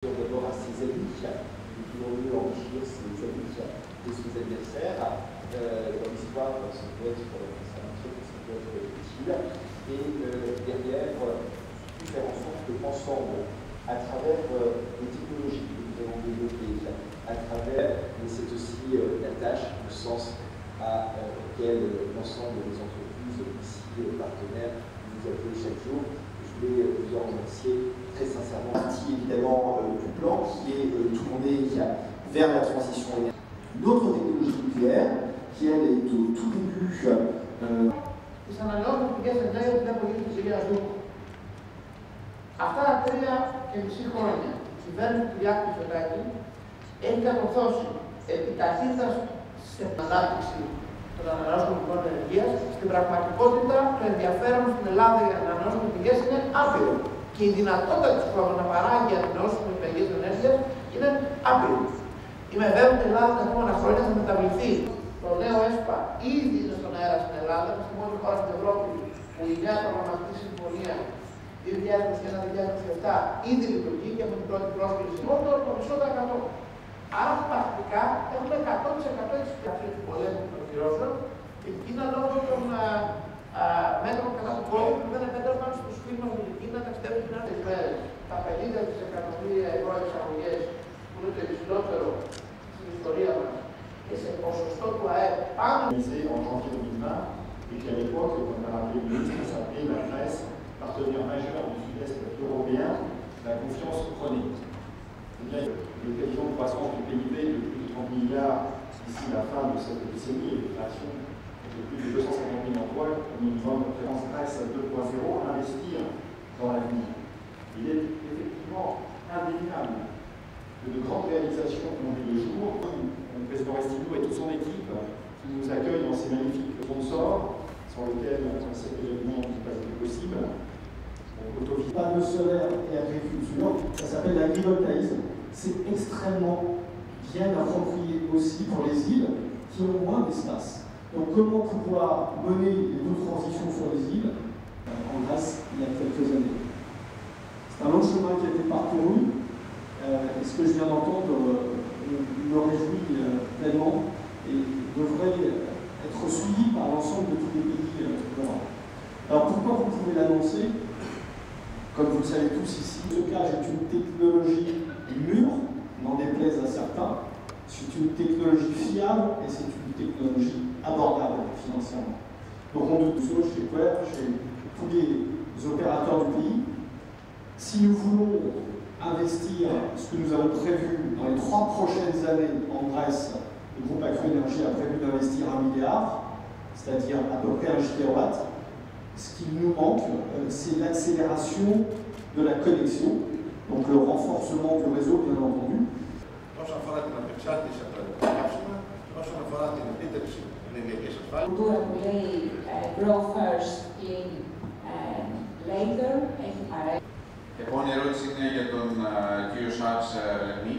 D'abord à ses amis, nous pouvons mieux enrichir ses amis et ses adversaires. Dans l'histoire, ça peut être utile. Et derrière, faire en sorte que ensemble, à travers les technologies que nous avons développées, à travers, mais c'est aussi la tâche, le sens auquel l'ensemble des entreprises ici partenaires nous appellent chaque jour. Je voulais vous en remercier très sincèrement. Partie évidemment du plan qui est tourné vers la transition énergétique. Une autre technologie nucléaire qui elle est au tout début. Τις ανανεώσιμες πηγές ενέργειας δεν απογίνει τη Συρία Ζούκο. Αυτά τα 3,5 χρόνια η κυβέρνηση του Κυριάκου Μητσοτάκη έχει κατορθώσει επί ταχύτητας στην ανάπτυξη των ανανεώσιμων πηγών ενέργειας. Στην πραγματικότητα, το ενδιαφέρον στην Ελλάδα για ανανεώσιμες πηγές είναι άπειρο. Και η δυνατότητα της χώρας να παράγει ανανεώσιμες πηγές ενέργειας είναι άπειρη. Είμαι βέβαιο ότι η Ελλάδα τα επόμενα χρόνια θα μεταβληθεί. Το νέο ΕΣΠΑ ήδη είναι στον αέρα στην Ελλάδα, στη μόνη χώρα στην Ευρώπη που η νέα προγραμματική συμφωνία 2021-2027 ήδη λειτουργεί και με την πρώτη πρόσκληση. Μόνο το μισό τα 100. Άρα πρακτικά έχουμε 100% εξυπηρετήσει του πολέμου των κυρώσεων και την Κίνα λόγω των μέτρων κατά του COVID που δεν επέτρεπαν στους φίλους μας με την Κίνα να ταξιδεύουν την άλλη μέρες. Τα 50 δισεκατομμύρια ευρώ εξαγωγές που είναι το υψηλότερο στην ιστορία μας. Et c'est pour ce stock en janvier 2020 et qu'à l'époque, comme l'a rappelé le ministre, s'appelait la Grèce, partenaire majeur du sud-est européen, la confiance chronique. C'est-à-dire les prévisions de croissance du PIB de plus de 30 milliards d'ici la fin de cette décennie et de création de plus de 250 000 emplois, au minimum référence Grèce 2.0, investir dans l'avenir. Il est effectivement indéniable que de grandes réalisations ont vu le jour. Le président Restigou et toute son équipe qui nous accueillent dans ces magnifiques sponsors sans lesquels cet événement n'aurait pas été possible. Panneaux solaires et agriculture, ça s'appelle l'agrivoltaïsme. C'est extrêmement bien approprié aussi pour les îles qui ont moins d'espace. Donc comment pouvoir mener les deux transitions sur les îles en Grèce il y a quelques années. C'est un long chemin qui a été parcouru. Et ce que je viens d'entendre me réjouit pleinement et devrait être suivi par l'ensemble de tous les pays d'Europe. Alors pourquoi vous pouvez l'annoncer? Comme vous le savez tous ici, le stockage est une technologie mûre, n'en déplaise à certains. C'est une technologie fiable et c'est une technologie abordable financièrement. Donc on doute chez Quer, chez tous les opérateurs du pays. Si nous voulons investir ce que nous avons prévu dans les 3 prochaines années en Grèce, le groupe Accru Énergie a prévu d'investir 1 milliard, c'est-à-dire à peu près 1 gigawatt. Ce qui nous manque, c'est l'accélération de la connexion, donc le renforcement du réseau, bien entendu. Grow first, clean later. Η επόμενη ερώτηση είναι για τον κύριο Σάρτς Ρεμί.